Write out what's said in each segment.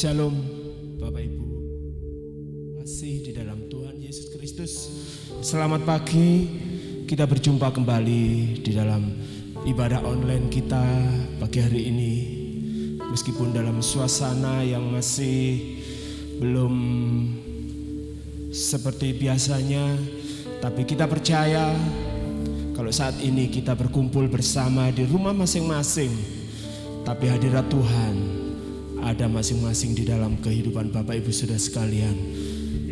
Shalom Bapak Ibu, kasih di dalam Tuhan Yesus Kristus. Selamat pagi, kita berjumpa kembali di dalam ibadah online kita pagi hari ini. Meskipun dalam suasana yang masih belum seperti biasanya, tapi kita percaya kalau saat ini kita berkumpul bersama di rumah masing-masing, tapi hadirat Tuhan ada masing-masing di dalam kehidupan Bapak Ibu Saudara sekalian.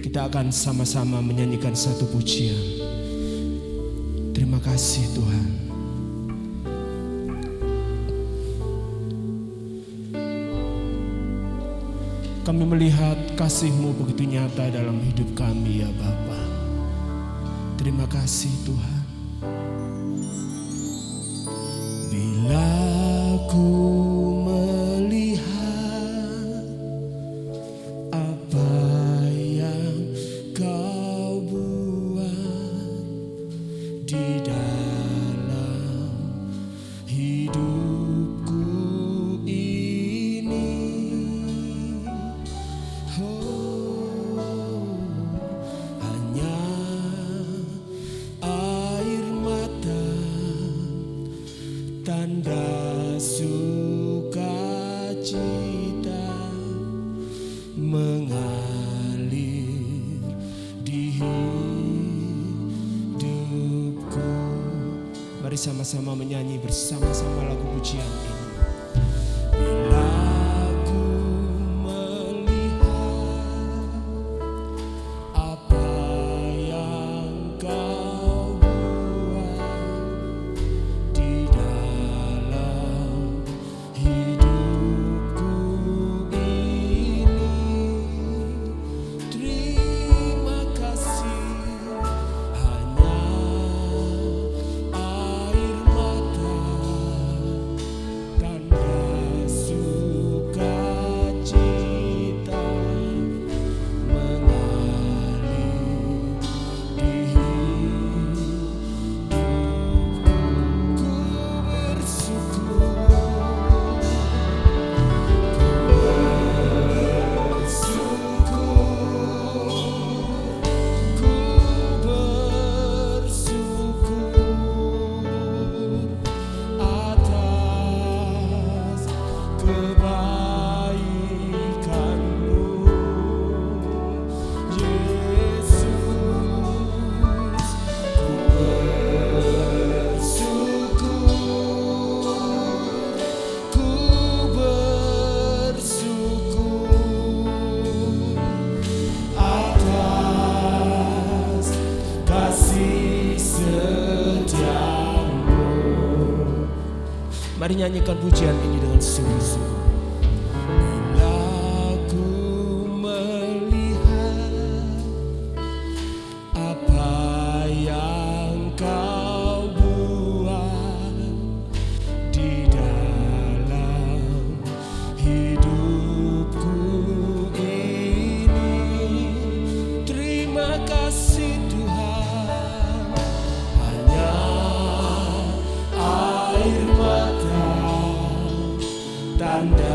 Kita akan sama-sama menyanyikan satu pujian. Terima kasih Tuhan. Kami melihat kasih-Mu begitu nyata dalam hidup kami ya Bapa. Terima kasih Tuhan. Bila ku sama-sama menyanyi bersama-sama lagu pujian ini. Bila ku melihat apa yang Kau buat di dalam hidupku ini, terima kasih. Mari nyanyikan pujian ini dengan sungguh-sungguh. Bila ku melihat apa yang Kau buat di dalam hidupku ini, terima kasih Tuhan. Hanya air mata tanda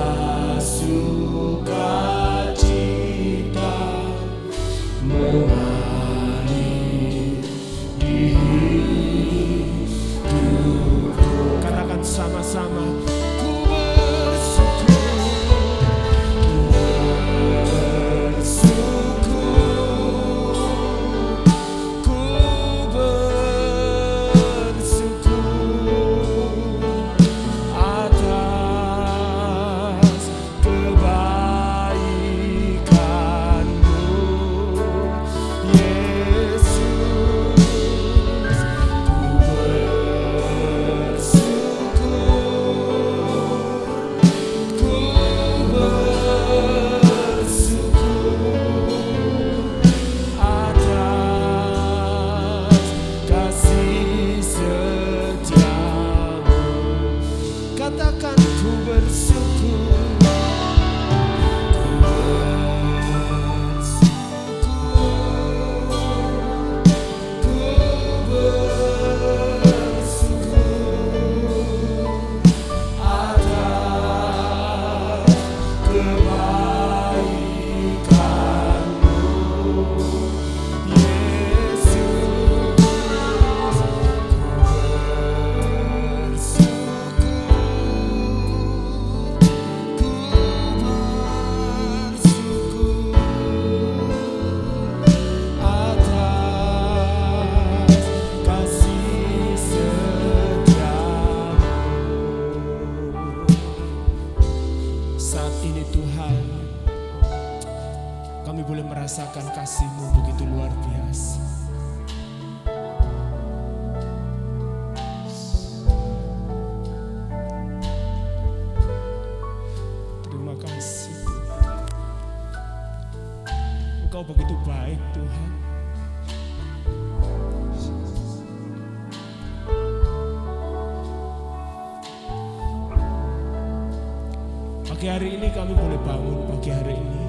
Pagi hari ini kami boleh bangun pagi hari ini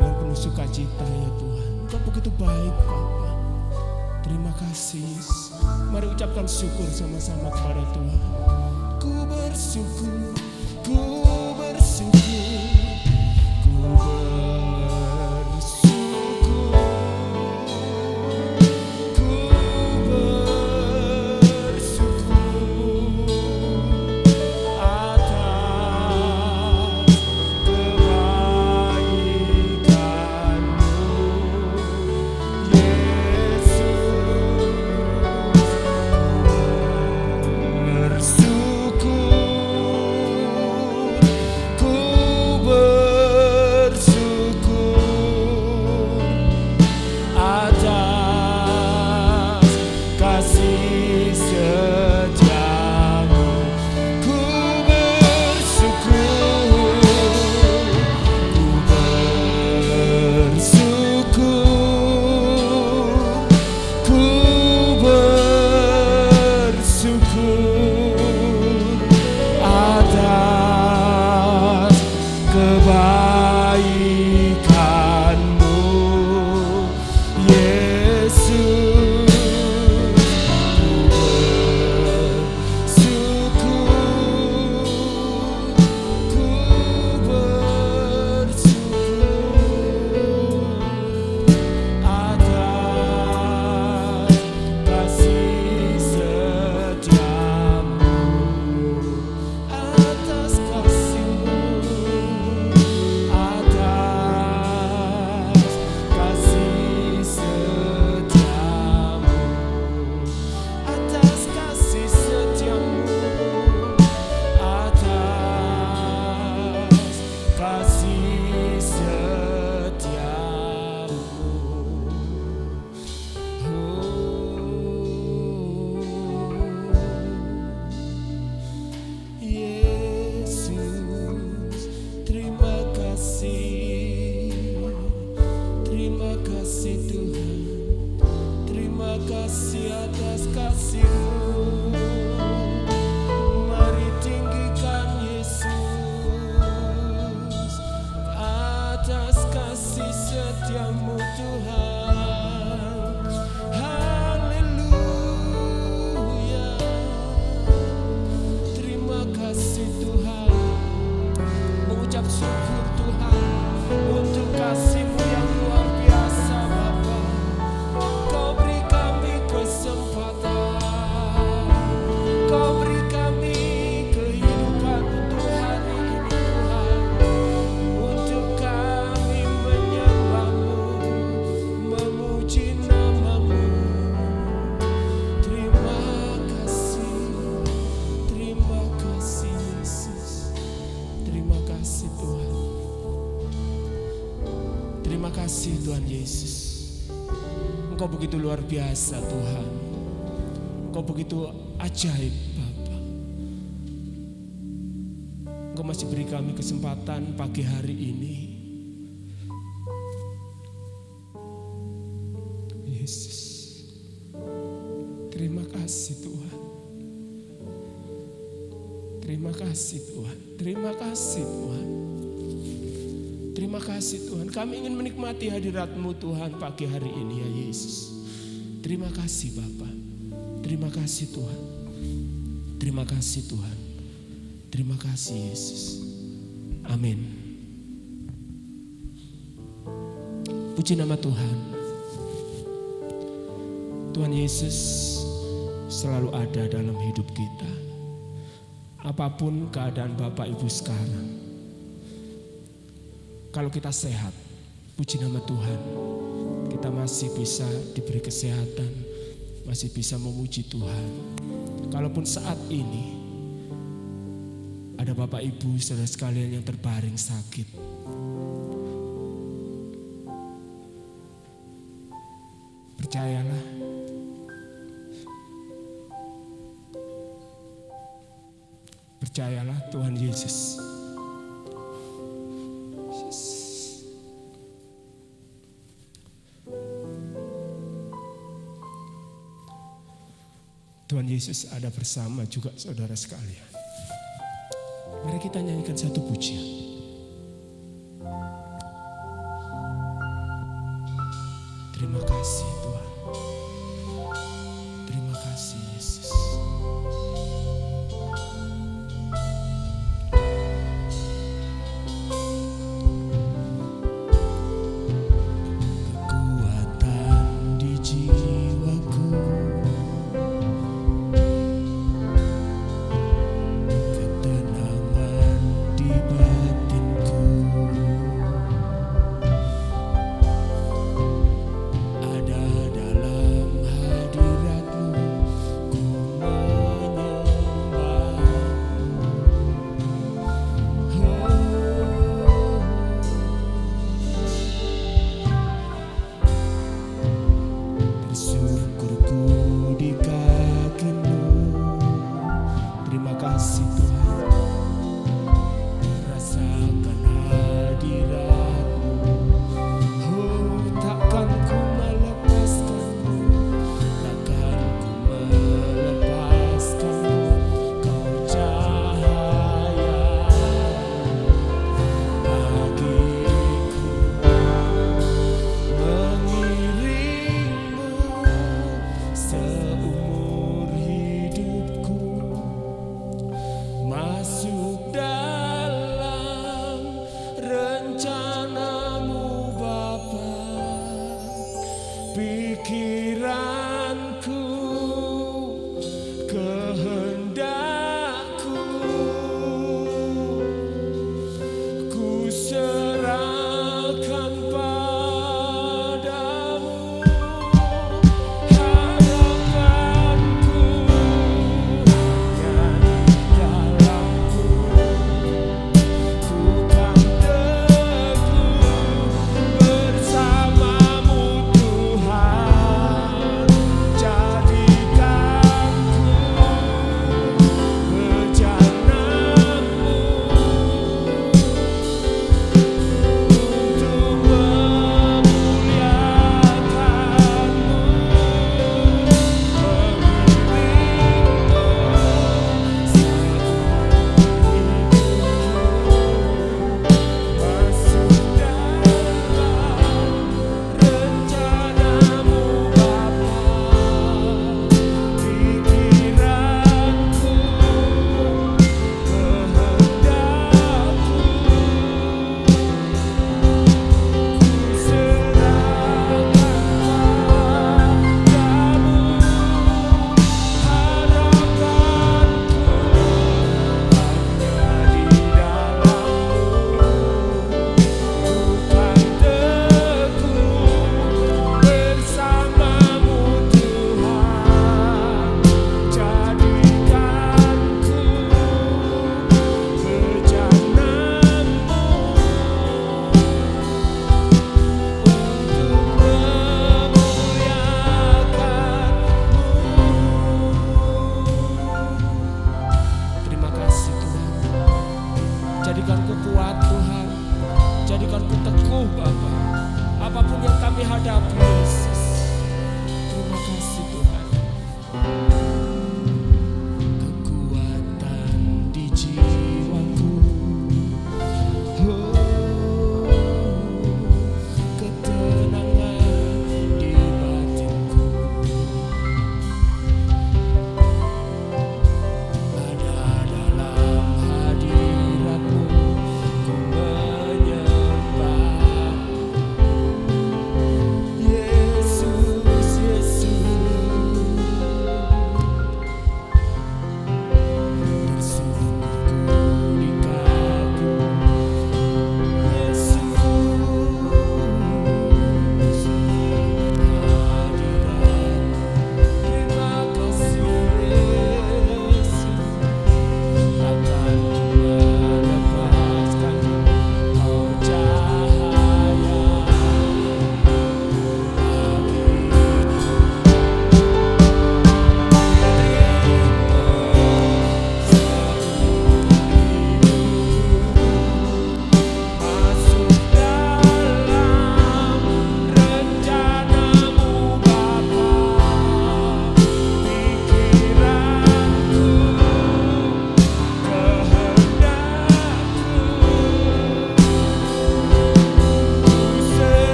dengan penuh sukacita ya Tuhan. Engkau begitu baik Bapa. Terima kasih. Mari ucapkan syukur sama-sama kepada Tuhan. Ku bersyukur, ku bersyukur, ku bersyukur, ku bersyukur atas kebaikan-Mu, Yesus. Terima kasih Tuhan Yesus. Engkau begitu luar biasa Tuhan. Engkau begitu ajaib Bapa. Engkau masih beri kami kesempatan pagi hari ini. Yesus. Terima kasih Tuhan. Terima kasih Tuhan. Terima kasih Tuhan. Terima kasih Tuhan, kami ingin menikmati hadirat-Mu Tuhan pagi hari ini ya Yesus. Terima kasih Bapa. Terima kasih Tuhan. Terima kasih Tuhan. Terima kasih Yesus. Amin. Puji nama Tuhan. Tuhan Yesus selalu ada dalam hidup kita. Apapun keadaan Bapak Ibu sekarang. Kalau kita sehat, puji nama Tuhan, kita masih bisa diberi kesehatan, masih bisa memuji Tuhan. Kalaupun saat ini ada Bapak Ibu saudara sekalian yang terbaring sakit, percayalah, percayalah Tuhan Yesus. Tuhan Yesus ada bersama juga saudara sekalian. Mari kita nyanyikan satu pujian. Terima kasih Tuhan. Terima kasih Yesus. Kekuatan di jiwaku, ketenangan di batinku, ada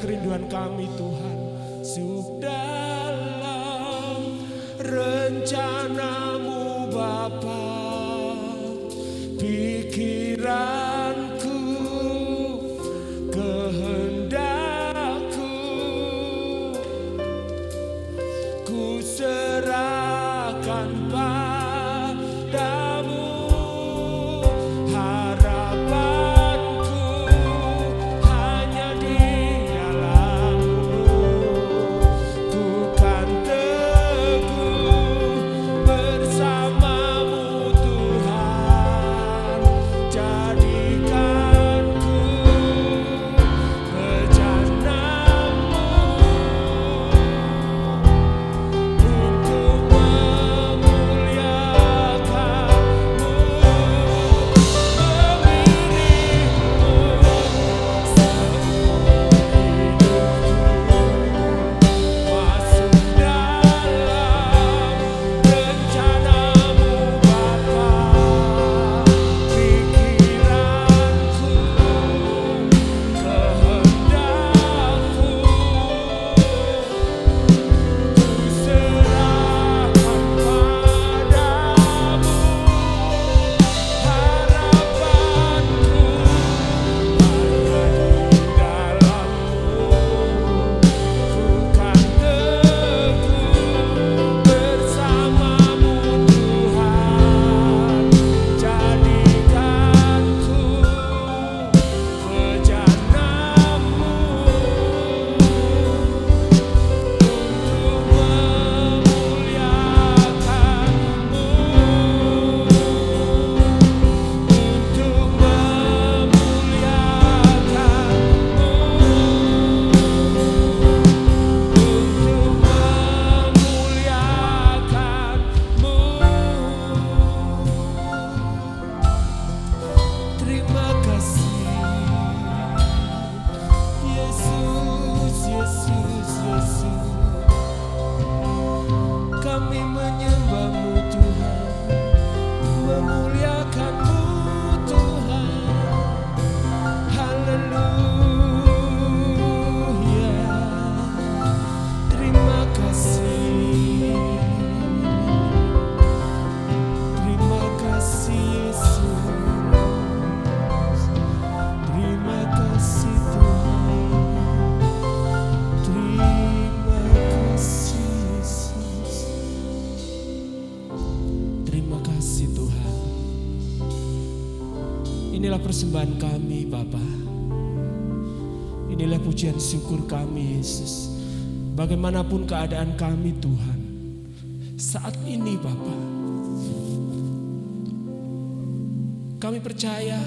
kerinduan kami Tuhan. Masuk dalam rencana-Mu Bapa, pikiranku, kehendakku, ku serahkan padamu. Harapanku hanya di dalam-Mu. Ku kan teguh bersama-Mu Tuhan. Jadikan ku bejana-Mu untuk memuliakan-Mu, mengiring-Mu seumur hidupku. Masuk dalam rencana-Mu Bapa, pikiranku, kehendakku, ku serahkan padamu. Harapanku hanya di dalam-Mu. Ku kan teguh bersama-Mu Tuhan. Jadikan ku bejana-Mu untuk memuliakan-Mu, untuk memuliakan-Mu. Terima kasih Yesus, Yesus, Yesus. Kami menyembah-Mu Tuhan, memuliakan-Mu Tuhan. Haleluya. Terima kasih. Terima kasih Yesus. Terima kasih Tuhan. Terima kasih Yesus. Terima kasih Tuhan. Inilah persembahan kami Bapa. Inilah pujian syukur kami Yesus. Bagaimanapun keadaan kami Tuhan, saat ini Bapa, kami percaya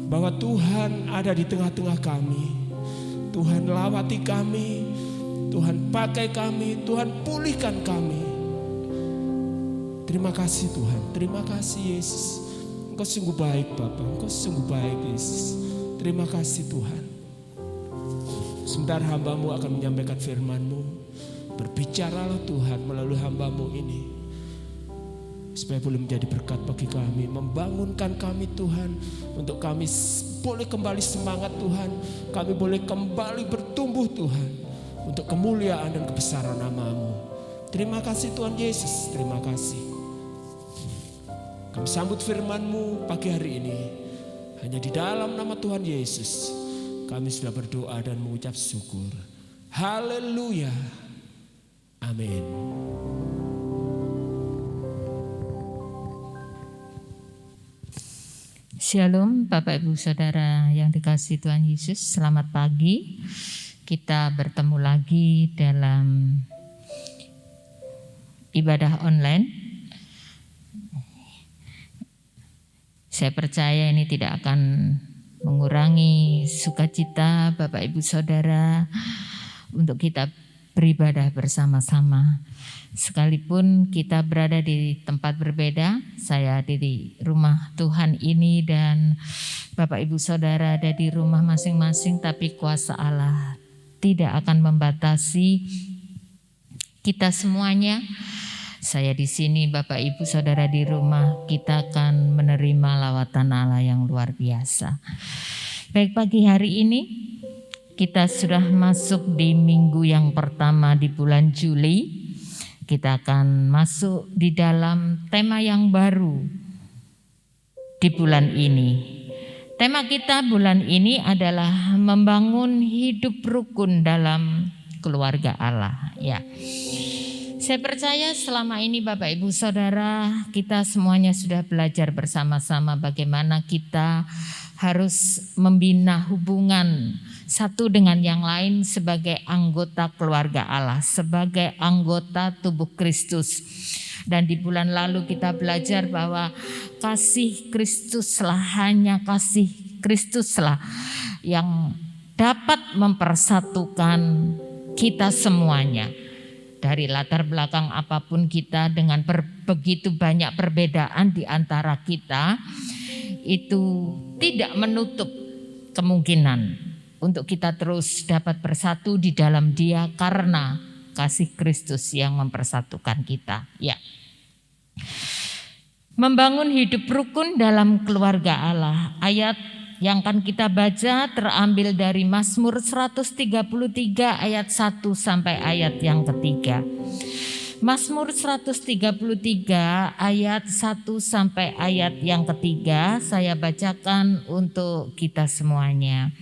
bahwa Tuhan ada di tengah-tengah kami. Tuhan lawati kami, Tuhan pakai kami, Tuhan pulihkan kami. Terima kasih Tuhan, terima kasih Yesus. Engkau sungguh baik Bapa, Engkau sungguh baik Yesus. Terima kasih Tuhan. Sebentar hamba-Mu akan menyampaikan firman-Mu. Berbicaralah Tuhan melalui hamba-Mu ini, supaya boleh menjadi berkat bagi kami, membangunkan kami Tuhan, untuk kami boleh kembali semangat Tuhan, kami boleh kembali bertumbuh Tuhan, untuk kemuliaan dan kebesaran nama-Mu. Terima kasih Tuhan Yesus, terima kasih. Kami sambut firman-Mu pagi hari ini, hanya di dalam nama Tuhan Yesus kami sudah berdoa dan mengucap syukur. Haleluya, amin. Shalom Bapak Ibu Saudara yang dikasihi Tuhan Yesus, selamat pagi. Kita bertemu lagi dalam ibadah online. Saya percaya ini tidak akan mengurangi sukacita Bapak Ibu Saudara untuk kita beribadah bersama-sama. Sekalipun kita berada di tempat berbeda, saya di rumah Tuhan ini dan Bapak Ibu Saudara ada di rumah masing-masing, tapi kuasa Allah tidak akan membatasi kita semuanya. Saya di sini, Bapak Ibu Saudara di rumah, kita akan menerima lawatan Allah yang luar biasa. Baik, pagi hari ini Kita sudah masuk di minggu yang pertama di bulan Juli. Kita akan masuk di dalam tema yang baru di bulan ini. Tema kita bulan ini adalah membangun hidup rukun dalam keluarga Allah. Ya, saya percaya selama ini Bapak Ibu Saudara, kita semuanya sudah belajar bersama-sama bagaimana kita harus membina hubungan satu dengan yang lain sebagai anggota keluarga Allah, sebagai anggota tubuh Kristus. Dan di bulan lalu kita belajar bahwa kasih Kristuslah, hanya kasih Kristuslah yang dapat mempersatukan kita semuanya. Dari latar belakang apapun kita, dengan begitu banyak perbedaan di antara kita, itu tidak menutup kemungkinan untuk kita terus dapat bersatu di dalam Dia karena kasih Kristus yang mempersatukan kita. Ya. Membangun hidup rukun dalam keluarga Allah. Ayat yang akan kita baca terambil dari Mazmur 133 ayat 1 sampai ayat yang ketiga. Mazmur 133 ayat 1 sampai ayat yang ketiga saya bacakan untuk kita semuanya.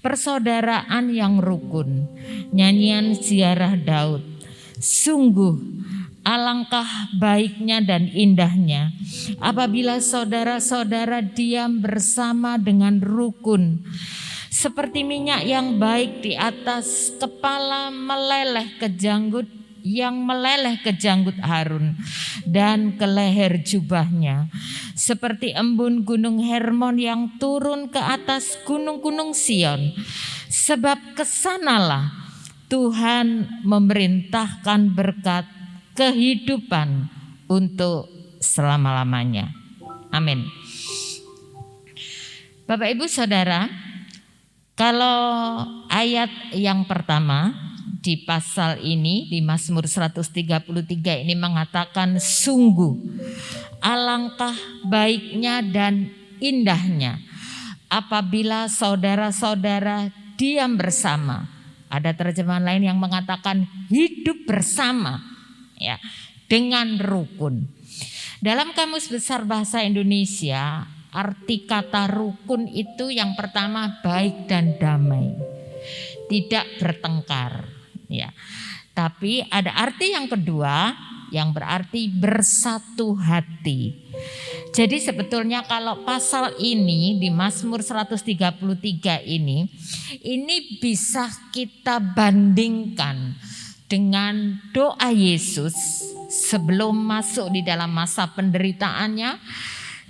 Persaudaraan yang rukun, nyanyian ziarah Daud. Sungguh alangkah baiknya dan indahnya apabila saudara-saudara diam bersama dengan rukun. Seperti minyak yang baik di atas kepala yang meleleh ke janggut Harun dan ke leher jubahnya. Seperti embun gunung Hermon yang turun ke atas gunung-gunung Sion. Sebab kesanalah Tuhan memerintahkan berkat kehidupan untuk selama-lamanya. Amin. Bapak Ibu Saudara, kalau ayat yang pertama di pasal ini, di Mazmur 133 ini mengatakan sungguh alangkah baiknya dan indahnya apabila saudara-saudara diam bersama. Ada terjemahan lain yang mengatakan hidup bersama, ya, dengan rukun. Dalam Kamus Besar Bahasa Indonesia, arti kata rukun itu yang pertama baik dan damai, tidak bertengkar, ya. Tapi ada arti yang kedua yang berarti bersatu hati. Jadi sebetulnya kalau pasal ini di Mazmur 133 ini bisa kita bandingkan dengan doa Yesus sebelum masuk di dalam masa penderitaannya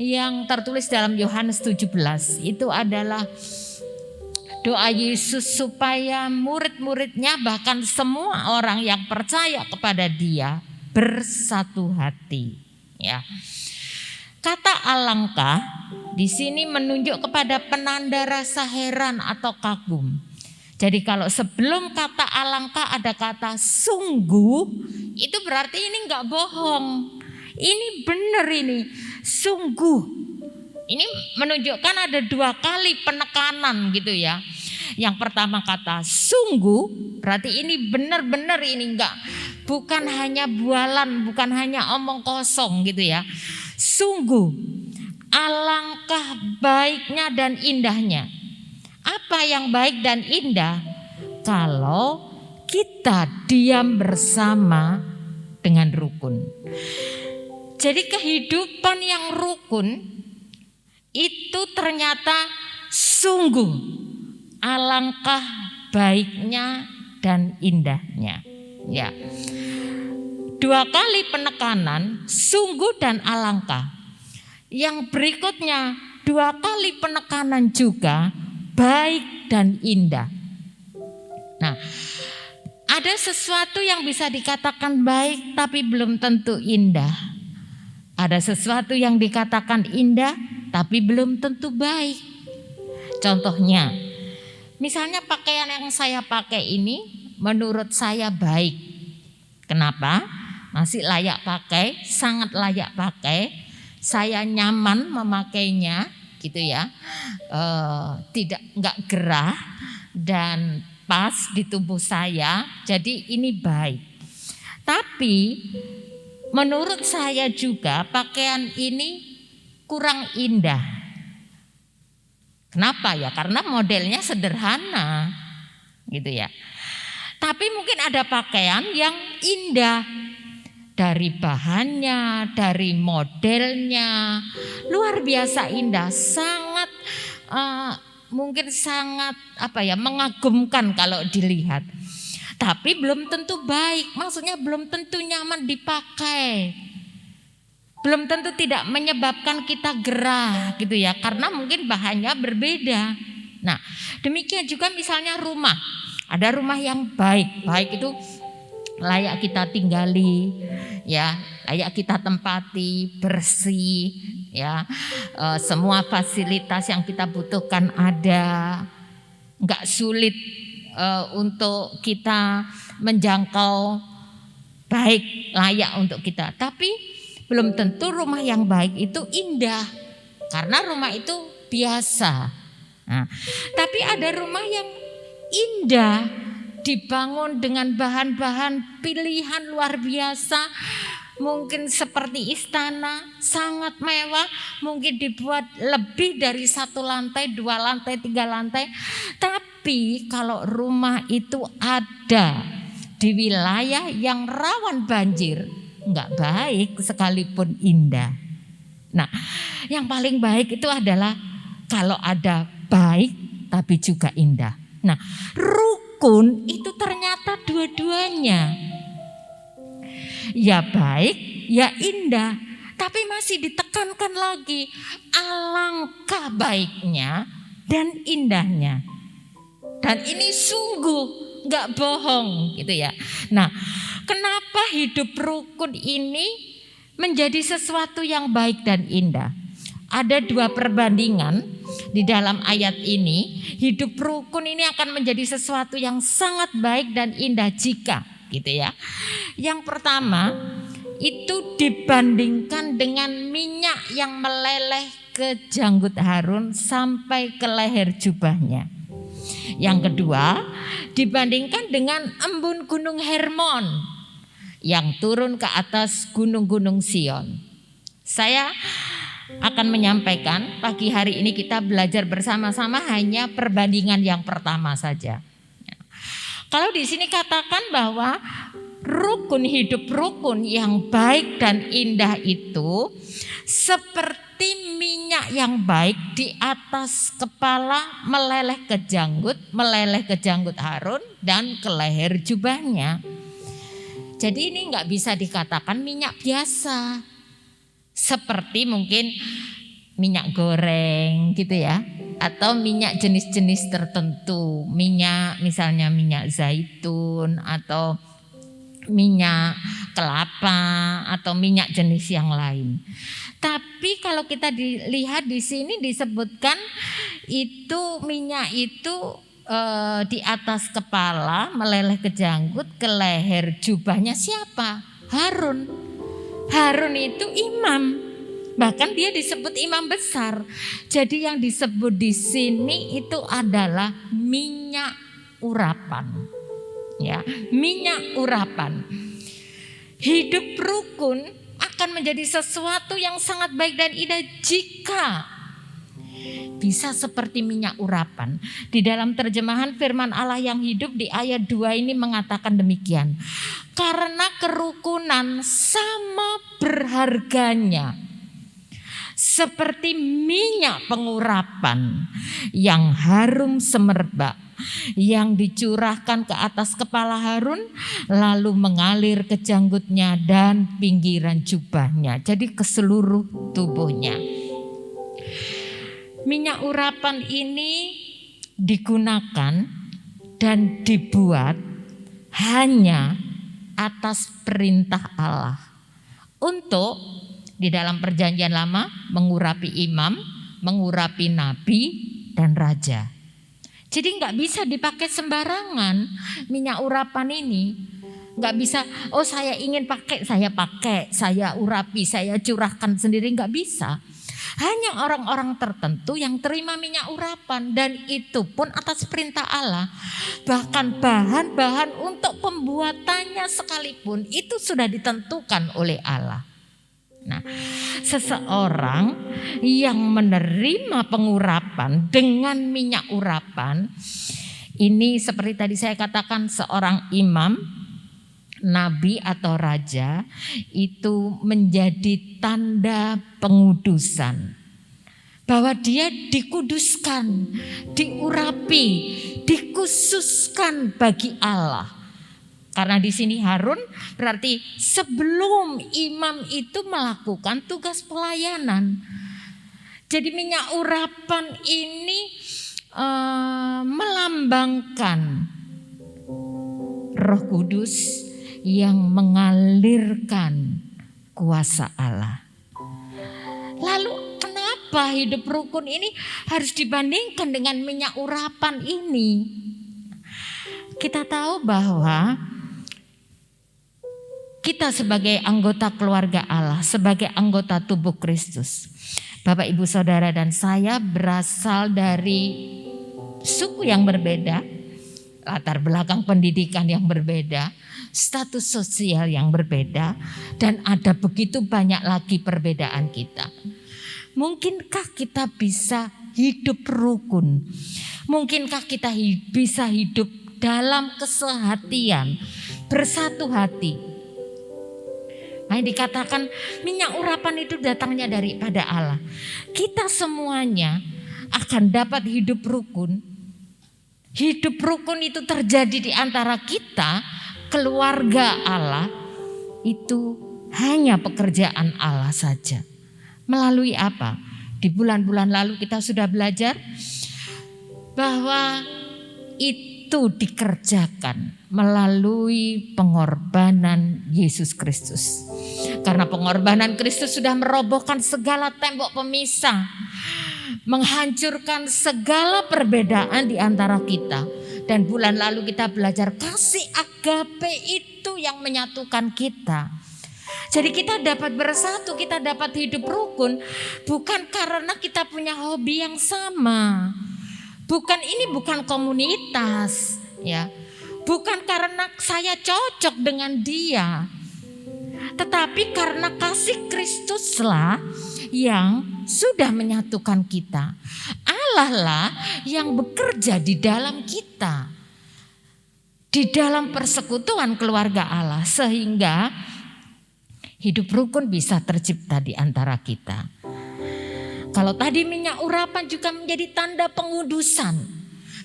yang tertulis dalam Yohanes 17. Itu adalah doa Yesus supaya murid-muridnya bahkan semua orang yang percaya kepada Dia bersatu hati, ya. Kata alangkah di sini menunjuk kepada penanda rasa heran atau kagum. Jadi kalau sebelum kata alangkah ada kata sungguh, itu berarti ini enggak bohong. Ini benar, ini sungguh. Ini menunjukkan ada dua kali penekanan gitu ya. Yang pertama kata sungguh, berarti ini benar-benar, ini enggak, bukan hanya bualan, bukan hanya omong kosong gitu ya. Sungguh alangkah baiknya dan indahnya. Apa yang baik dan indah? Kalau kita diam bersama dengan rukun. Jadi kehidupan yang rukun itu ternyata sungguh alangkah baiknya dan indahnya, ya. Dua kali penekanan sungguh dan alangkah. Yang berikutnya dua kali penekanan juga baik dan indah. Nah, ada sesuatu yang bisa dikatakan baik tapi belum tentu indah. Ada sesuatu yang dikatakan indah tapi belum tentu baik. Contohnya, misalnya pakaian yang saya pakai ini menurut saya baik. Kenapa? Masih layak pakai, sangat layak pakai. Saya nyaman memakainya, gitu ya. Nggak gerah, dan pas di tubuh saya, jadi ini baik. Tapi menurut saya juga pakaian ini kurang indah. Kenapa ya? Karena modelnya sederhana gitu ya. Tapi mungkin ada pakaian yang indah, dari bahannya, dari modelnya, luar biasa indah, sangat mungkin sangat mengagumkan kalau dilihat. Tapi belum tentu baik, maksudnya belum tentu nyaman dipakai. Belum tentu tidak menyebabkan kita gerah gitu ya, karena mungkin bahannya berbeda. Nah, demikian juga misalnya rumah. Ada rumah yang baik itu layak kita tinggali, ya, layak kita tempati, bersih, ya, semua fasilitas yang kita butuhkan ada, nggak sulit untuk kita menjangkau, baik, layak untuk kita. Tapi belum tentu rumah yang baik itu indah, karena rumah itu biasa. Nah, tapi ada rumah yang indah, dibangun dengan bahan-bahan pilihan luar biasa, mungkin seperti istana, sangat mewah, mungkin dibuat lebih dari 1 lantai, 2 lantai, 3 lantai. Tapi kalau rumah itu ada di wilayah yang rawan banjir, nggak baik sekalipun indah. Nah, yang paling baik itu adalah kalau ada baik tapi juga indah. Nah, rukun itu ternyata dua-duanya. Ya baik, ya indah. Tapi masih ditekankan lagi, alangkah baiknya dan indahnya. Dan ini sungguh gak bohong gitu ya. Nah, kenapa hidup rukun ini menjadi sesuatu yang baik dan indah? Ada 2 perbandingan di dalam ayat ini. Hidup rukun ini akan menjadi sesuatu yang sangat baik dan indah jika gitu ya. Yang pertama itu dibandingkan dengan minyak yang meleleh ke janggut Harun sampai ke leher jubahnya. Yang kedua dibandingkan dengan embun gunung Hermon yang turun ke atas gunung-gunung Sion. Saya akan menyampaikan pagi hari ini kita belajar bersama-sama hanya perbandingan yang pertama saja. Kalau di sini katakan bahwa rukun hidup rukun yang baik dan indah itu seperti minyak yang baik di atas kepala meleleh ke janggut Harun dan ke leher jubahnya. Jadi ini nggak bisa dikatakan minyak biasa. Seperti mungkin minyak goreng gitu ya, atau minyak jenis-jenis tertentu, minyak misalnya minyak zaitun atau minyak kelapa atau minyak jenis yang lain. Tapi kalau kita dilihat di sini disebutkan itu minyak itu di atas kepala meleleh ke janggut, ke leher jubahnya siapa? Harun. Harun itu imam, bahkan dia disebut imam besar. Jadi yang disebut di sini itu adalah minyak urapan, ya, minyak urapan. Hidup rukun akan menjadi sesuatu yang sangat baik dan indah jika bisa seperti minyak urapan. Di dalam terjemahan firman Allah yang hidup di ayat 2 ini mengatakan demikian. Karena kerukunan sama berharganya seperti minyak pengurapan yang harum semerbak yang dicurahkan ke atas kepala Harun lalu mengalir ke janggutnya dan pinggiran jubahnya, jadi ke seluruh tubuhnya. Minyak urapan ini digunakan dan dibuat hanya atas perintah Allah untuk di dalam perjanjian lama mengurapi imam, mengurapi nabi dan raja. Jadi nggak bisa dipakai sembarangan minyak urapan ini. Nggak bisa, oh saya ingin pakai, saya urapi, saya curahkan sendiri, nggak bisa. Hanya orang-orang tertentu yang terima minyak urapan, dan itu pun atas perintah Allah. Bahkan bahan-bahan untuk pembuatannya sekalipun itu sudah ditentukan oleh Allah. Nah, seseorang yang menerima pengurapan dengan minyak urapan ini seperti tadi saya katakan, seorang imam, nabi atau raja itu menjadi tanda pengudusan, bahwa dia dikuduskan, diurapi, dikhususkan bagi Allah. Karena di sini Harun berarti sebelum imam itu melakukan tugas pelayanan. Jadi minyak urapan ini melambangkan Roh Kudus yang mengalirkan kuasa Allah. Lalu kenapa hidup rukun ini harus dibandingkan dengan minyak urapan ini? Kita tahu bahwa kita sebagai anggota keluarga Allah, sebagai anggota tubuh Kristus, Bapak, Ibu, Saudara dan saya berasal dari suku yang berbeda, latar belakang pendidikan yang berbeda, status sosial yang berbeda, dan ada begitu banyak lagi perbedaan kita. Mungkinkah kita bisa hidup rukun? Mungkinkah kita bisa hidup dalam kesehatian, bersatu hati? Nah, dikatakan minyak urapan itu datangnya daripada Allah. Kita semuanya akan dapat hidup rukun. Hidup rukun itu terjadi di antara kita, keluarga Allah, itu hanya pekerjaan Allah saja. Melalui apa? Di bulan-bulan lalu kita sudah belajar bahwa itu dikerjakan melalui pengorbanan Yesus Kristus. Karena pengorbanan Kristus sudah merobohkan segala tembok pemisah, menghancurkan segala perbedaan di antara kita. Dan bulan lalu kita belajar kasih agape itu yang menyatukan kita. Jadi kita dapat bersatu, kita dapat hidup rukun bukan karena kita punya hobi yang sama. Bukan komunitas, ya. Bukan karena saya cocok dengan dia. Tetapi karena kasih Kristuslah yang sudah menyatukan kita. Allah lah yang bekerja di dalam kita, di dalam persekutuan keluarga Allah, sehingga hidup rukun bisa tercipta di antara kita. Kalau tadi minyak urapan juga menjadi tanda pengudusan,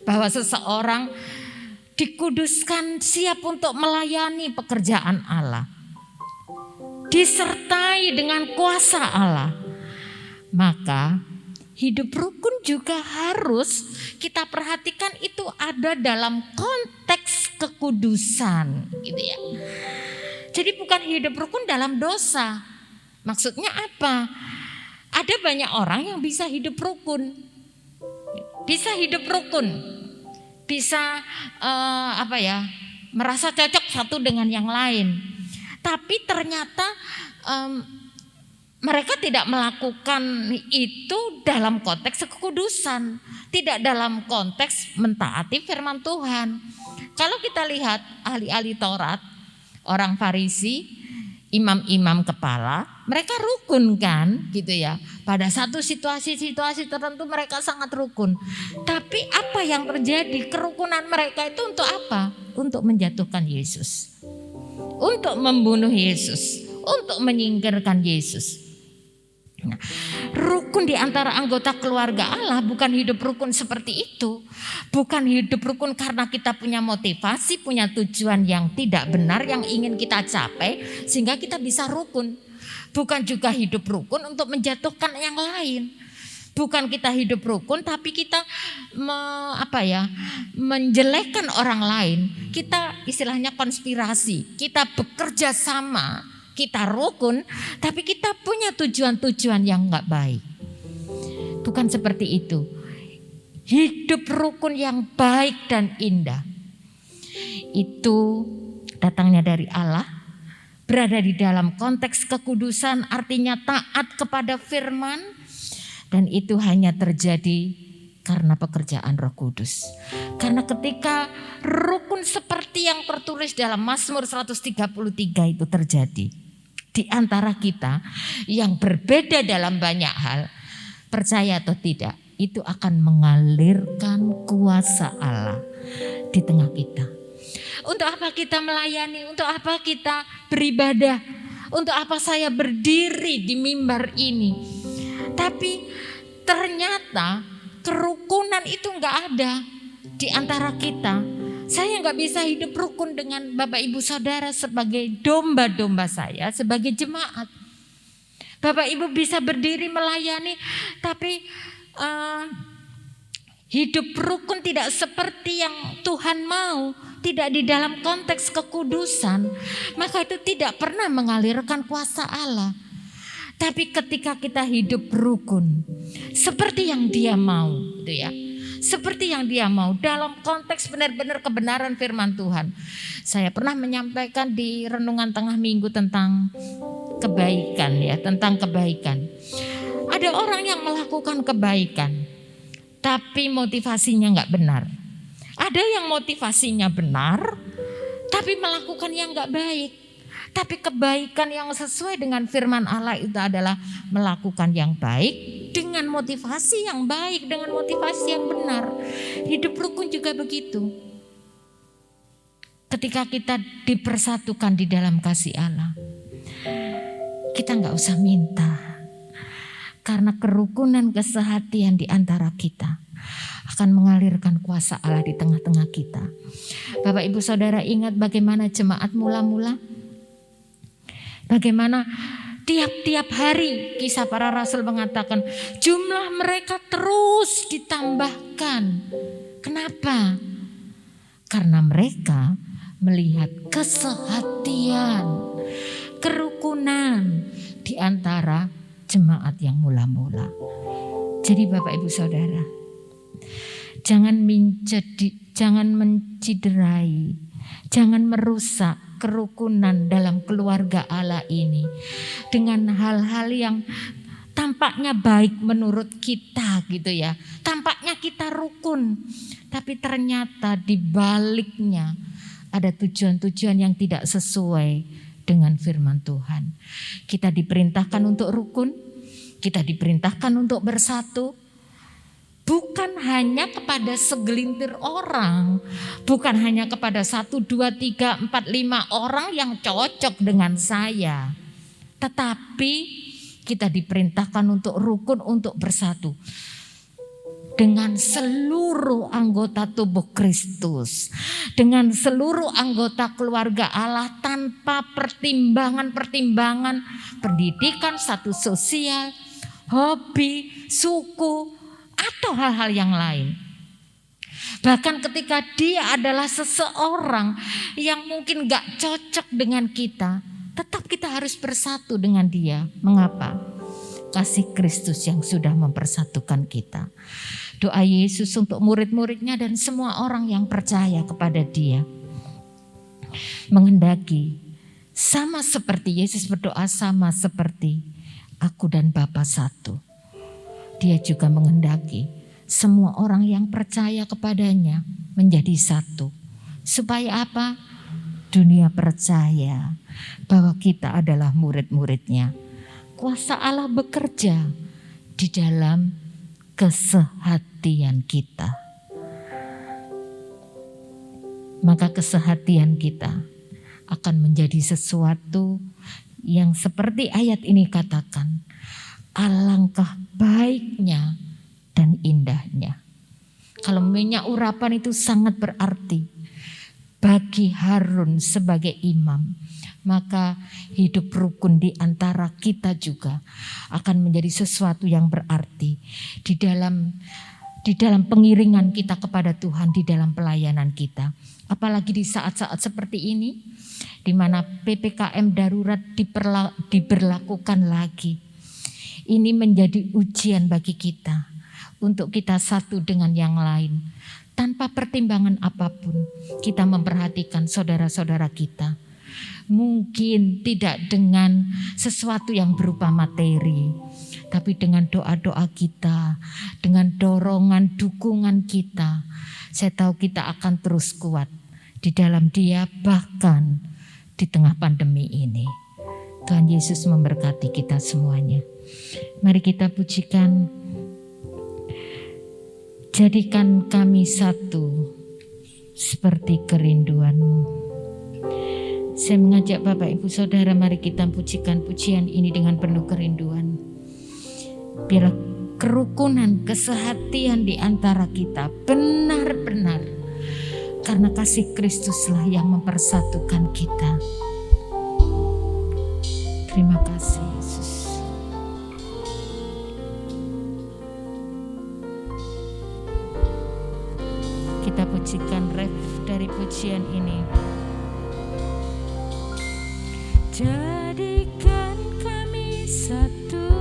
bahwa seseorang dikuduskan siap untuk melayani pekerjaan Allah, disertai dengan kuasa Allah. Maka hidup rukun juga harus kita perhatikan itu ada dalam konteks kekudusan, gitu ya. Jadi bukan hidup rukun dalam dosa. Maksudnya apa? Ada banyak orang yang bisa hidup rukun. Bisa hidup rukun. Bisa merasa cocok satu dengan yang lain. Tapi ternyata mereka tidak melakukan itu dalam konteks kekudusan, tidak dalam konteks mentaati firman Tuhan. Kalau kita lihat ahli-ahli Taurat, orang Farisi, imam-imam kepala, mereka rukun kan, gitu ya. Pada satu situasi-situasi tertentu mereka sangat rukun. Tapi apa yang terjadi? Kerukunan mereka itu untuk apa? Untuk menjatuhkan Yesus, untuk membunuh Yesus, untuk menyingkirkan Yesus. Nah, rukun di antara anggota keluarga Allah bukan hidup rukun seperti itu. Bukan hidup rukun karena kita punya motivasi, punya tujuan yang tidak benar yang ingin kita capai sehingga kita bisa rukun. Bukan juga hidup rukun untuk menjatuhkan yang lain. Bukan kita hidup rukun tapi kita menjelekkan orang lain. Kita istilahnya konspirasi, kita bekerja sama. Kita rukun, tapi kita punya tujuan-tujuan yang enggak baik. Bukan seperti itu. Hidup rukun yang baik dan indah itu datangnya dari Allah, berada di dalam konteks kekudusan, artinya taat kepada firman, Dan itu hanya terjadi karena pekerjaan Roh Kudus. Karena ketika rukun seperti yang tertulis dalam Mazmur 133 itu terjadi di antara kita yang berbeda dalam banyak hal, percaya atau tidak, itu akan mengalirkan kuasa Allah di tengah kita. Untuk apa kita melayani? Untuk apa kita beribadah? Untuk apa saya berdiri di mimbar ini? Tapi ternyata kerukunan itu nggak ada di antara kita. Saya nggak bisa hidup rukun dengan Bapak Ibu Saudara sebagai domba-domba saya, sebagai jemaat. Bapak Ibu bisa berdiri melayani, tapi hidup rukun tidak seperti yang Tuhan mau, tidak di dalam konteks kekudusan, maka itu tidak pernah mengalirkan kuasa Allah. Tapi ketika kita hidup rukun seperti yang Dia mau, gitu ya. Seperti yang Dia mau dalam konteks benar-benar kebenaran firman Tuhan. Saya pernah menyampaikan di renungan tengah minggu tentang kebaikan, ya, tentang kebaikan. Ada orang yang melakukan kebaikan tapi motivasinya nggak benar. Ada yang motivasinya benar tapi melakukan yang nggak baik. Tapi kebaikan yang sesuai dengan firman Allah itu adalah melakukan yang baik dengan motivasi yang baik, dengan motivasi yang benar. Hidup rukun juga begitu. Ketika kita dipersatukan di dalam kasih Allah, kita nggak usah minta. Karena kerukunan kesehatian di antara kita akan mengalirkan kuasa Allah di tengah-tengah kita. Bapak Ibu Saudara ingat bagaimana jemaat mula-mula? Bagaimana tiap-tiap hari Kisah Para Rasul mengatakan jumlah mereka terus ditambahkan. Kenapa? Karena mereka melihat kesehatian, kerukunan di antara jemaat yang mula-mula. Jadi Bapak Ibu Saudara, jangan menciderai, jangan merusak kerukunan dalam keluarga Allah ini dengan hal-hal yang tampaknya baik menurut kita, gitu ya. Tampaknya kita rukun, tapi ternyata di baliknya ada tujuan-tujuan yang tidak sesuai dengan firman Tuhan. Kita diperintahkan untuk rukun, kita diperintahkan untuk bersatu. Bukan hanya kepada segelintir orang, bukan hanya kepada 1, 2, 3, 4, 5 orang yang cocok dengan saya. Tetapi kita diperintahkan untuk rukun, untuk bersatu dengan seluruh anggota tubuh Kristus, dengan seluruh anggota keluarga Allah tanpa pertimbangan-pertimbangan pendidikan, status sosial, hobi, suku, atau hal-hal yang lain. Bahkan ketika dia adalah seseorang yang mungkin gak cocok dengan kita, tetap kita harus bersatu dengan dia. Mengapa? Kasih Kristus yang sudah mempersatukan kita. Doa Yesus untuk murid-muridnya dan semua orang yang percaya kepada dia. Menghendaki sama seperti Yesus berdoa, sama seperti aku dan Bapa satu. Dia juga menghendaki semua orang yang percaya kepadanya menjadi satu. Supaya apa? Dunia percaya bahwa kita adalah murid-muridnya. Kuasa Allah bekerja di dalam kesehatian kita. Maka kesehatian kita akan menjadi sesuatu yang seperti ayat ini katakan. Alangkah baiknya dan indahnya. Kalau minyak urapan itu sangat berarti bagi Harun sebagai imam, maka hidup rukun di antara kita juga akan menjadi sesuatu yang berarti di dalam pengiringan kita kepada Tuhan, di dalam pelayanan kita. Apalagi di saat-saat seperti ini, di mana PPKM darurat diberlakukan lagi. Ini menjadi ujian bagi kita untuk kita satu dengan yang lain. Tanpa pertimbangan apapun, kita memperhatikan saudara-saudara kita. Mungkin tidak dengan sesuatu yang berupa materi, tapi dengan doa-doa kita, dengan dorongan, dukungan kita, saya tahu kita akan terus kuat di dalam Dia, bahkan di tengah pandemi ini. Tuhan Yesus memberkati kita semuanya. Mari kita pujikan. Jadikan kami satu seperti kerinduan-Mu. Saya mengajak Bapak Ibu Saudara, mari kita pujikan pujian ini dengan penuh kerinduan. Biarlah kerukunan, kesehatian di antara kita benar-benar karena kasih Kristuslah yang mempersatukan kita. Terima kasih Yesus. Kita pujikan ref dari pujian ini. Jadikan kami satu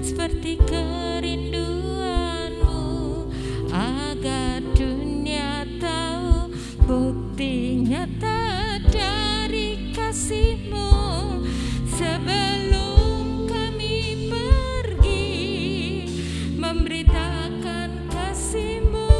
seperti kerinduan-Mu, agar dunia tahu bukti nyata dari kasih-Mu. Sebelum kami pergi memberitakan kasih-Mu,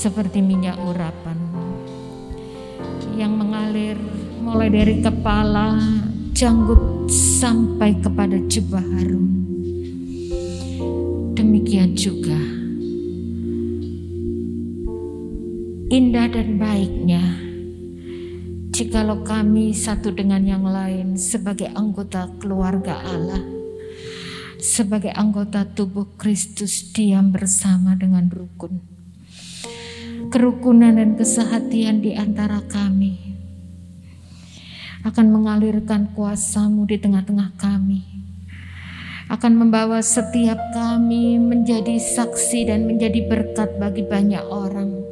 seperti minyak urapan yang mengalir mulai dari kepala, janggut sampai kepada jubah harum. Demikian juga indah dan baiknya jikalau kami satu dengan yang lain sebagai anggota keluarga Allah, sebagai anggota tubuh Kristus diam bersama dengan rukun. Kerukunan dan kesehatian di antara kami akan mengalirkan kuasa-Mu di tengah-tengah kami, akan membawa setiap kami menjadi saksi dan menjadi berkat bagi banyak orang.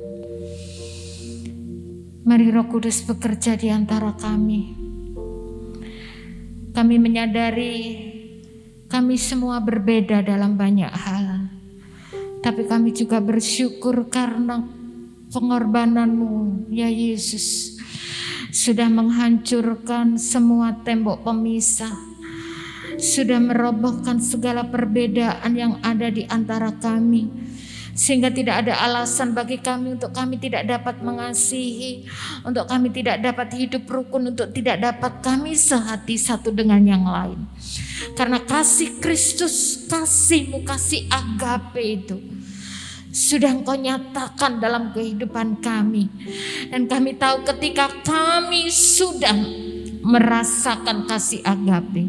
Mari Roh Kudus bekerja di antara kami. Kami menyadari kami semua berbeda dalam banyak hal, tapi kami juga bersyukur karena pengorbanan-Mu, ya Yesus, sudah menghancurkan semua tembok pemisah, sudah merobohkan segala perbedaan yang ada di antara kami, sehingga tidak ada alasan bagi kami untuk kami tidak dapat mengasihi, untuk kami tidak dapat hidup rukun, untuk tidak dapat kami sehati satu dengan yang lain. Karena kasih Kristus, kasih-Mu, kasih agape itu sudah Engkau nyatakan dalam kehidupan kami. Dan kami tahu ketika kami sudah merasakan kasih agape,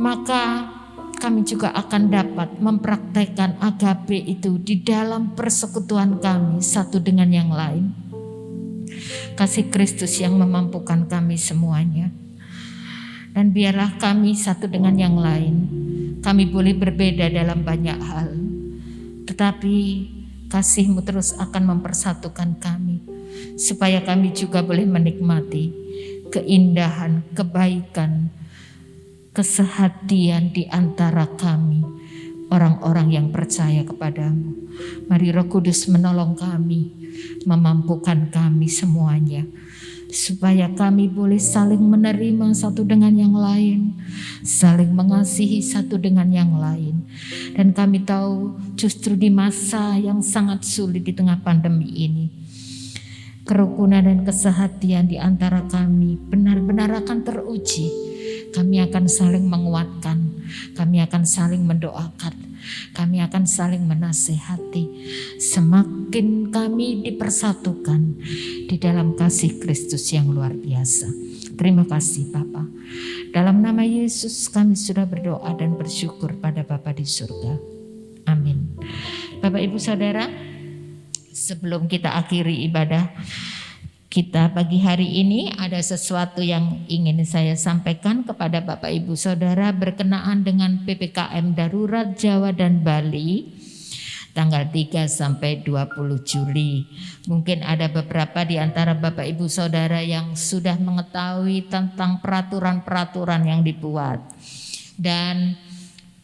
maka kami juga akan dapat mempraktekkan agape itu di dalam persekutuan kami satu dengan yang lain. Kasih Kristus yang memampukan kami semuanya. Dan biarlah kami satu dengan yang lain. Kami boleh berbeda dalam banyak hal, tetapi kasih-Mu terus akan mempersatukan kami, supaya kami juga boleh menikmati keindahan, kebaikan, kesehatian di antara kami, orang-orang yang percaya kepada-Mu. Mari Roh Kudus menolong kami, memampukan kami semuanya, supaya kami boleh saling menerima satu dengan yang lain, saling mengasihi satu dengan yang lain. Dan kami tahu justru di masa yang sangat sulit di tengah pandemi ini, kerukunan dan kesehatian di antara kami benar-benar akan teruji. Kami akan saling menguatkan, kami akan saling mendoakan, kami akan saling menasihati. Semakin kami dipersatukan di dalam kasih Kristus yang luar biasa. Terima kasih Bapa. Dalam nama Yesus kami sudah berdoa dan bersyukur pada Bapa di surga. Amin. Bapak Ibu Saudara, sebelum kita akhiri ibadah kita pagi hari ini, ada sesuatu yang ingin saya sampaikan kepada Bapak Ibu Saudara berkenaan dengan PPKM Darurat Jawa dan Bali tanggal 3 sampai 20 Juli. Mungkin ada beberapa di antara Bapak Ibu Saudara yang sudah mengetahui tentang peraturan-peraturan yang dibuat. Dan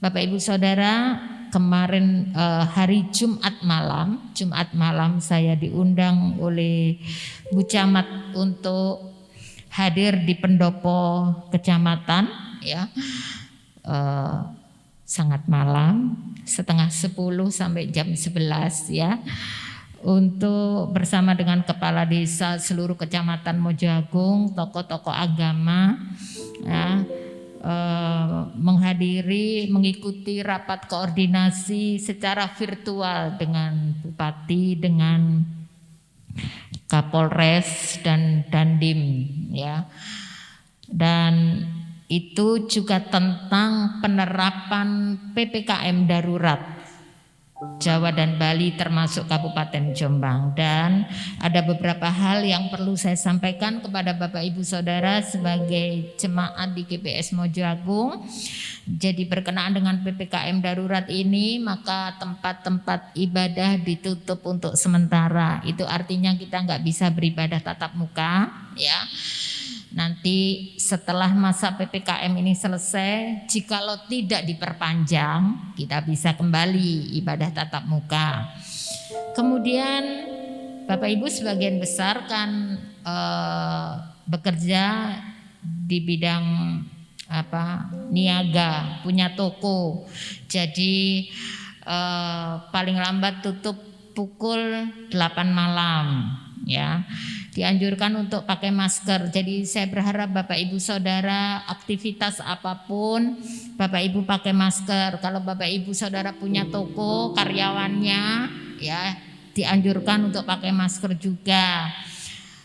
Bapak Ibu Saudara, kemarin hari Jumat malam saya diundang oleh Bu Camat untuk hadir di pendopo kecamatan, ya, sangat malam, setengah 10 sampai jam 11, ya, untuk bersama dengan kepala desa seluruh kecamatan Mojoagung, tokoh-tokoh agama, ya, mengikuti rapat koordinasi secara virtual dengan Bupati, dengan Kapolres dan Dandim, ya. Dan itu juga tentang penerapan PPKM darurat Jawa dan Bali termasuk Kabupaten Jombang. Dan ada beberapa hal yang perlu saya sampaikan kepada Bapak Ibu Saudara sebagai jemaat di GPS Mojoagung. Jadi berkenaan dengan PPKM darurat ini, maka tempat-tempat ibadah ditutup untuk sementara. Itu artinya kita nggak bisa beribadah tatap muka, ya. Nanti setelah masa PPKM ini selesai, jikalau tidak diperpanjang, kita bisa kembali ibadah tatap muka. Kemudian Bapak Ibu sebagian besar kan bekerja di bidang niaga, punya toko. Jadi paling lambat tutup pukul 8 malam, ya. Dianjurkan untuk pakai masker. Jadi saya berharap Bapak Ibu Saudara aktivitas apapun Bapak Ibu pakai masker. Kalau Bapak Ibu Saudara punya toko, karyawannya, ya, dianjurkan untuk pakai masker juga.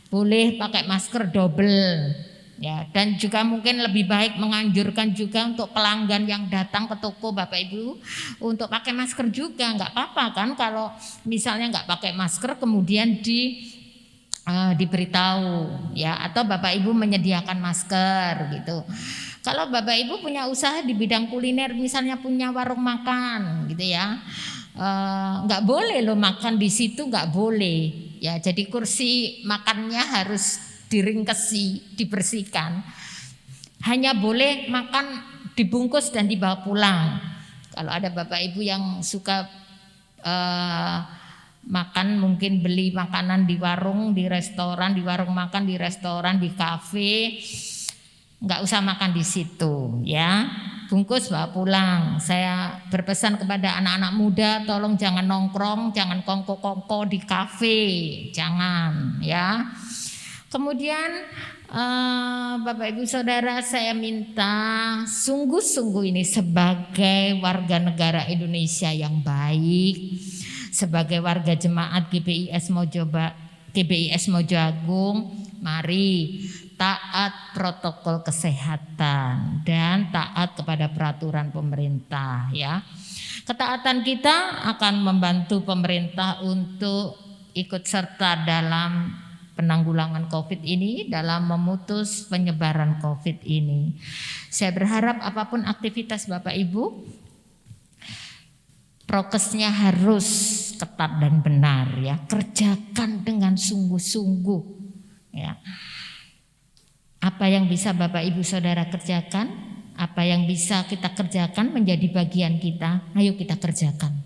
Boleh pakai masker double, ya. Dan juga mungkin lebih baik menganjurkan juga untuk pelanggan yang datang ke toko Bapak Ibu untuk pakai masker juga. Nggak apa-apa kan kalau misalnya nggak pakai masker kemudian diberitahu ya, atau Bapak Ibu menyediakan masker gitu. Kalau Bapak Ibu punya usaha di bidang kuliner, misalnya punya warung makan gitu ya, nggak boleh lo makan di situ, nggak boleh ya. Jadi kursi makannya harus diringkesi, dibersihkan. Hanya boleh makan dibungkus dan dibawa pulang. Kalau ada Bapak Ibu yang suka makan, mungkin beli makanan di warung, di restoran, di warung makan, di restoran, di kafe, nggak usah makan di situ ya, bungkus bawa pulang. Saya berpesan kepada anak-anak muda, tolong jangan nongkrong, jangan kongko-kongko di kafe, jangan ya. Kemudian Bapak Ibu Saudara, saya minta sungguh-sungguh ini sebagai warga negara Indonesia yang baik, sebagai warga jemaat GBIS Mojoagung, mari taat protokol kesehatan dan taat kepada peraturan pemerintah ya. Ketaatan kita akan membantu pemerintah untuk ikut serta dalam penanggulangan COVID ini, dalam memutus penyebaran COVID ini. Saya berharap apapun aktivitas Bapak Ibu, prokesnya harus ketat dan benar ya. Kerjakan dengan sungguh-sungguh ya. Apa yang bisa Bapak Ibu Saudara kerjakan, apa yang bisa kita kerjakan menjadi bagian kita, ayo kita kerjakan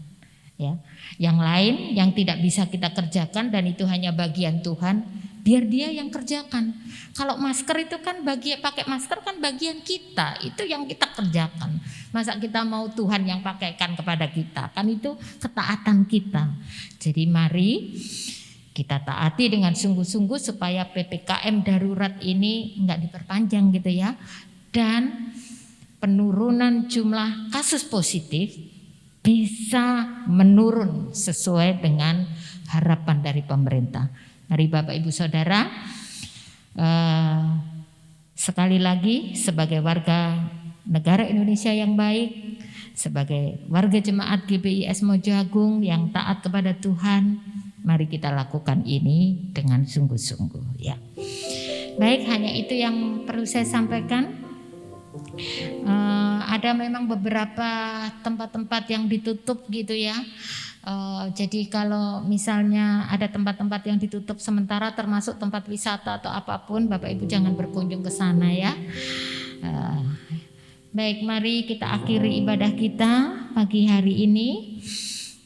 ya. Yang lain yang tidak bisa kita kerjakan dan itu hanya bagian Tuhan, biar Dia yang kerjakan. Kalau masker itu kan pakai masker kan bagian kita, itu yang kita kerjakan. Masa kita mau Tuhan yang pakaikan kepada kita? Kan itu ketaatan kita. Jadi mari kita taati dengan sungguh-sungguh supaya PPKM darurat ini enggak diperpanjang gitu ya. Dan penurunan jumlah kasus positif bisa menurun sesuai dengan harapan dari pemerintah. Mari Bapak Ibu Saudara, sekali lagi sebagai warga negara Indonesia yang baik, sebagai warga jemaat GBIS Mojoagung yang taat kepada Tuhan, mari kita lakukan ini dengan sungguh-sungguh ya. Baik, hanya itu yang perlu saya sampaikan. Ada memang beberapa tempat-tempat yang ditutup gitu ya. Jadi kalau misalnya ada tempat-tempat yang ditutup sementara, termasuk tempat wisata atau apapun, Bapak Ibu jangan berkunjung ke sana ya. Baik, mari kita akhiri ibadah kita pagi hari ini.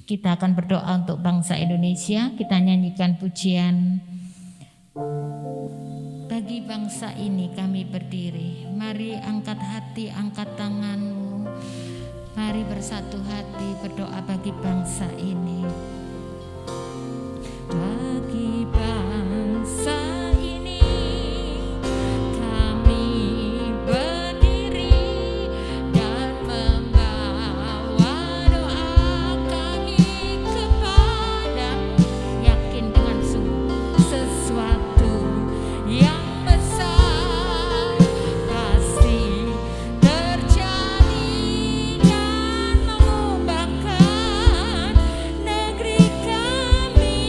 Kita akan berdoa untuk bangsa Indonesia. Kita nyanyikan pujian, bagi bangsa ini kami berdiri. Mari angkat hati, angkat tanganmu. Mari bersatu hati berdoa bagi bangsa ini. Bagi bangsa ini kami berdiri dan membawa doa kami kepada, yakin dengan sungguh sesuatu yang besar pasti terjadi dan mengubahkan negeri kami.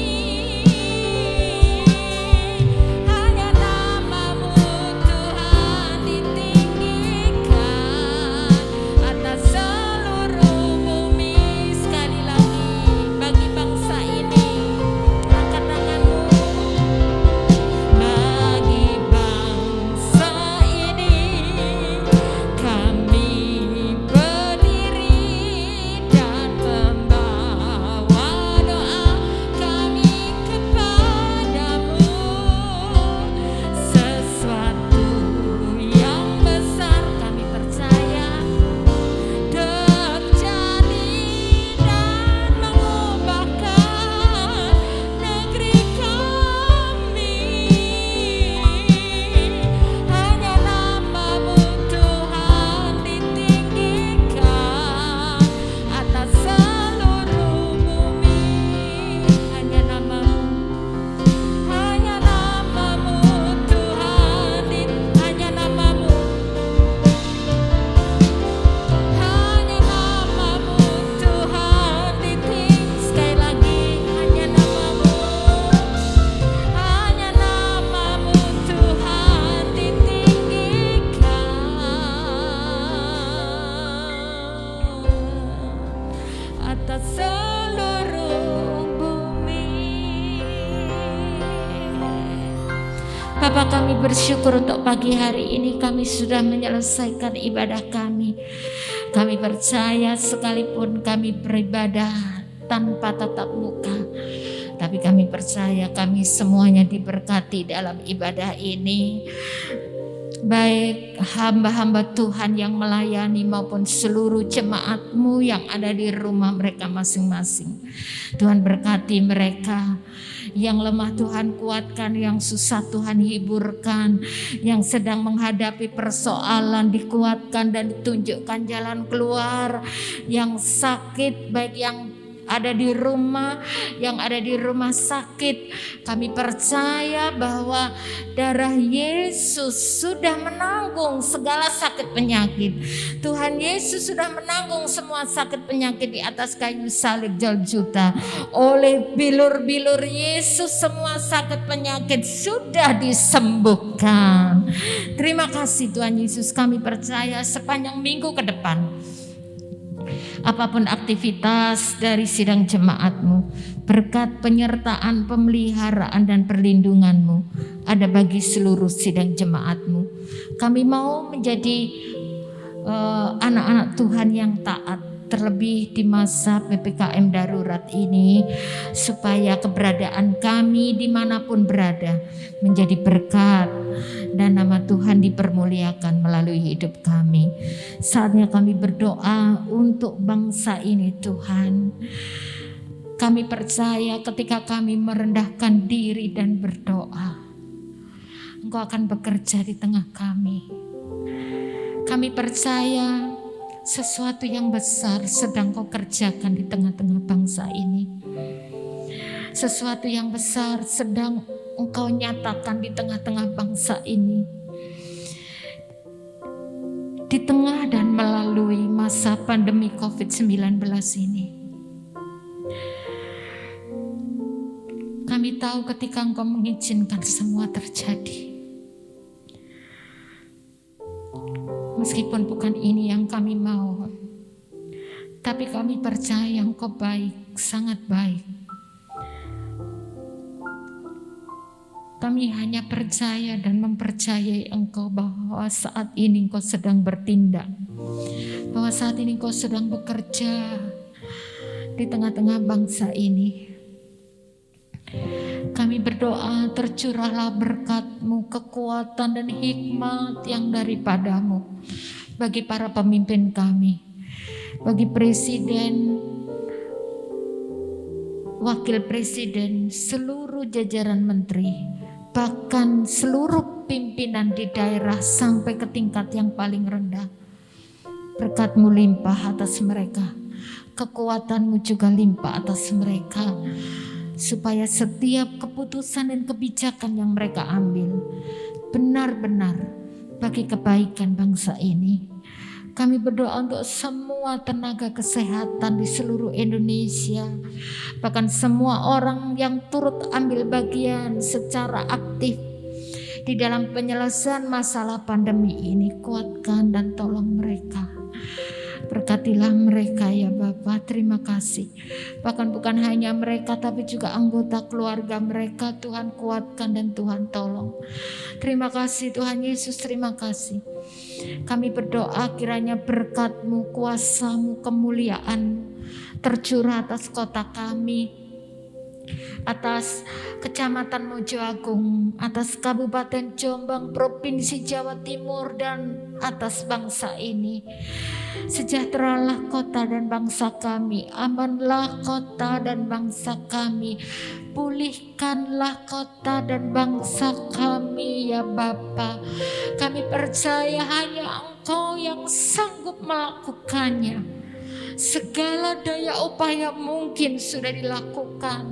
Bapa, kami bersyukur untuk pagi hari ini kami sudah menyelesaikan ibadah kami. Kami percaya sekalipun kami beribadah tanpa tatap muka, tapi kami percaya kami semuanya diberkati dalam ibadah ini. Baik hamba-hamba Tuhan yang melayani maupun seluruh jemaat-Mu yang ada di rumah mereka masing-masing. Tuhan berkati mereka. Yang lemah Tuhan kuatkan, yang susah Tuhan hiburkan, yang sedang menghadapi persoalan dikuatkan dan ditunjukkan jalan keluar, yang sakit baik yang ada di rumah, yang ada di rumah sakit, kami percaya bahwa darah Yesus sudah menanggung segala sakit penyakit. Tuhan Yesus sudah menanggung semua sakit penyakit di atas kayu salib Golgota. Oleh bilur-bilur Yesus semua sakit penyakit sudah disembuhkan. Terima kasih Tuhan Yesus, kami percaya sepanjang minggu ke depan, apapun aktivitas dari sidang jemaat-Mu, berkat penyertaan, pemeliharaan dan perlindungan-Mu ada bagi seluruh sidang jemaat-Mu. Kami mau menjadi anak-anak Tuhan yang taat, terlebih di masa PPKM darurat ini, supaya keberadaan kami dimanapun berada menjadi berkat dan nama Tuhan dipermuliakan melalui hidup kami. Saatnya kami berdoa untuk bangsa ini Tuhan. Kami percaya ketika kami merendahkan diri dan berdoa, Engkau akan bekerja di tengah kami. Kami percaya sesuatu yang besar sedang Kau kerjakan di tengah-tengah bangsa ini. Sesuatu yang besar sedang Engkau nyatakan di tengah-tengah bangsa ini. Di tengah dan melalui masa pandemi COVID-19 ini. Kami tahu ketika Engkau mengizinkan semua terjadi. Meskipun bukan ini yang kami mau, tapi kami percaya Engkau baik, sangat baik. Kami hanya percaya dan mempercayai Engkau bahwa saat ini Engkau sedang bertindak, bahwa saat ini Engkau sedang bekerja di tengah-tengah bangsa ini. Kami berdoa, tercurahlah berkat-Mu, kekuatan dan hikmat yang daripada-Mu bagi para pemimpin kami, bagi presiden, wakil presiden, seluruh jajaran menteri, bahkan seluruh pimpinan di daerah sampai ke tingkat yang paling rendah. Berkat-Mu limpah atas mereka, kekuatan-Mu juga limpah atas mereka, supaya setiap keputusan dan kebijakan yang mereka ambil benar-benar bagi kebaikan bangsa ini. Kami berdoa untuk semua tenaga kesehatan di seluruh Indonesia, bahkan semua orang yang turut ambil bagian secara aktif di dalam penyelesaian masalah pandemi ini. Kuatkan dan tolong mereka. Berkatilah mereka ya Bapa, terima kasih. Bahkan bukan hanya mereka tapi juga anggota keluarga mereka, Tuhan kuatkan dan Tuhan tolong. Terima kasih Tuhan Yesus, terima kasih. Kami berdoa kiranya berkat-Mu, kuasa-Mu, kemuliaan-Mu tercurah atas kota kami, atas Kecamatan Mojo Agung, atas Kabupaten Jombang, Provinsi Jawa Timur, dan atas bangsa ini. Sejahteralah kota dan bangsa kami, amanlah kota dan bangsa kami, pulihkanlah kota dan bangsa kami ya Bapa. Kami percaya hanya Engkau yang sanggup melakukannya. Segala daya upaya mungkin sudah dilakukan,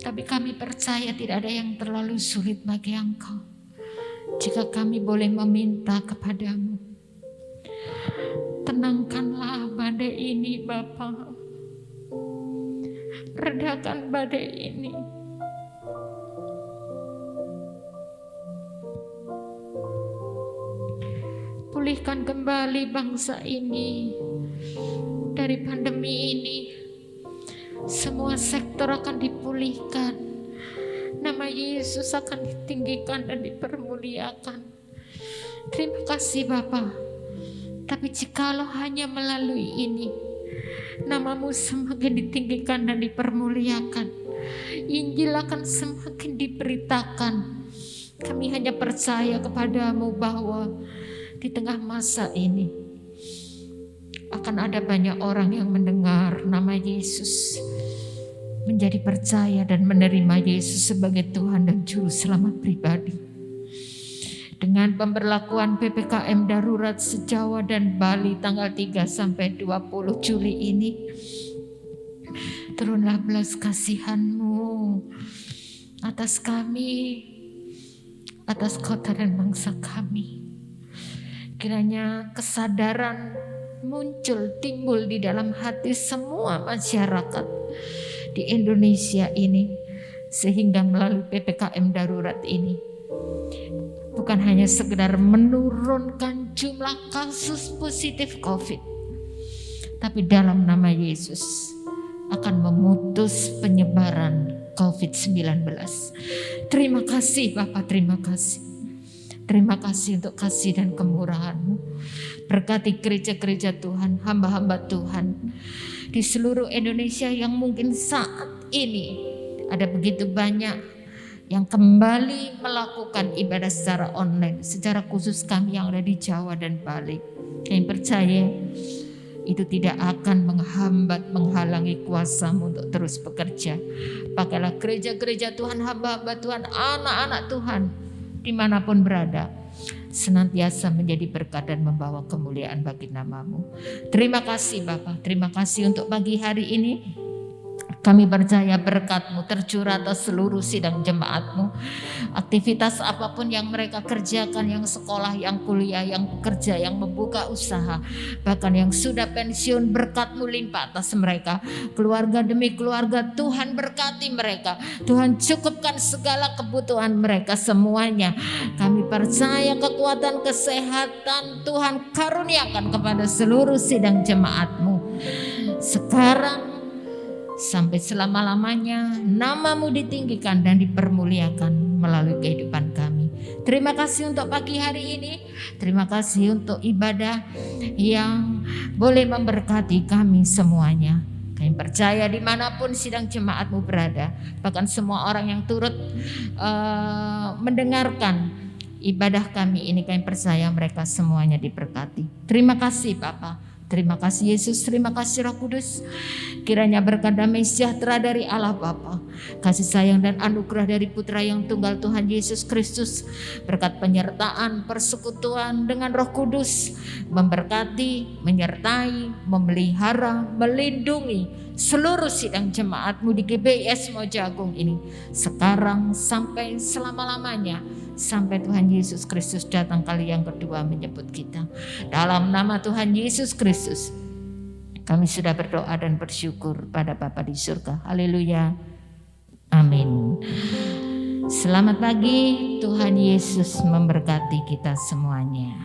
tapi kami percaya tidak ada yang terlalu sulit bagi Engkau. Jika kami boleh meminta kepada-Mu, tenangkanlah badai ini Bapa. Redakan badai ini. Pulihkan kembali bangsa ini dari pandemi ini. Semua sektor akan dipulihkan. Nama Yesus akan ditinggikan dan dipermuliakan. Terima kasih Bapa. Tapi jikalau hanya melalui ini, namamu semakin ditinggikan dan dipermuliakan, Injil akan semakin diberitakan. Kami hanya percaya kepadamu bahwa di tengah masa ini akan ada banyak orang yang mendengar nama Yesus, menjadi percaya dan menerima Yesus sebagai Tuhan dan Juru Selamat pribadi. Dengan pemberlakuan PPKM darurat se-Jawa dan Bali tanggal 3 sampai 20 Juli ini, turunlah belas kasihan-Mu atas kami, atas kota dan bangsa kami. Kiranya kesadaran muncul, timbul di dalam hati semua masyarakat di Indonesia ini, sehingga melalui PPKM darurat ini bukan hanya sekedar menurunkan jumlah kasus positif COVID, tapi dalam nama Yesus akan memutus penyebaran COVID-19. Terima kasih Bapak, terima kasih. Terima kasih untuk kasih dan kemurahan-Mu. Berkati gereja-gereja Tuhan, hamba-hamba Tuhan di seluruh Indonesia yang mungkin saat ini ada begitu banyak yang kembali melakukan ibadah secara online, secara khusus kami yang ada di Jawa dan Bali. Kami percaya itu tidak akan menghambat, menghalangi kuasa-Mu untuk terus bekerja. Pakailah gereja-gereja Tuhan, hamba-hamba Tuhan, anak-anak Tuhan dimanapun berada, senantiasa menjadi berkat dan membawa kemuliaan bagi nama-Mu. Terima kasih Bapak, terima kasih untuk pagi hari ini. Kami percaya berkat-Mu tercurah atas seluruh sidang jemaat-Mu. Aktivitas apapun yang mereka kerjakan, yang sekolah, yang kuliah, yang bekerja, yang membuka usaha, bahkan yang sudah pensiun, berkat-Mu limpah atas mereka. Keluarga demi keluarga, Tuhan berkati mereka. Tuhan cukupkan segala kebutuhan mereka semuanya. Kami percaya kekuatan, kesehatan Tuhan karuniakan kepada seluruh sidang jemaat-Mu. Sekarang sampai selama-lamanya nama-Mu ditinggikan dan dipermuliakan melalui kehidupan kami. Terima kasih untuk pagi hari ini. Terima kasih untuk ibadah yang boleh memberkati kami semuanya. Kami percaya dimanapun sidang jemaat-Mu berada, bahkan semua orang yang turut mendengarkan ibadah kami ini, kami percaya mereka semuanya diberkati. Terima kasih Bapa. Terima kasih Yesus, terima kasih Roh Kudus. Kiranya berkat damai sejahtera dari Allah Bapa, kasih sayang dan anugerah dari Putra yang tunggal Tuhan Yesus Kristus, berkat penyertaan, persekutuan dengan Roh Kudus, memberkati, menyertai, memelihara, melindungi seluruh sidang jemaat-Mu di GBIS Mojagung ini, sekarang sampai selama-lamanya, sampai Tuhan Yesus Kristus datang kali yang kedua menjemput kita. Dalam nama Tuhan Yesus Kristus, kami sudah berdoa dan bersyukur pada Bapa di surga. Haleluya. Amin. Selamat pagi, Tuhan Yesus memberkati kita semuanya.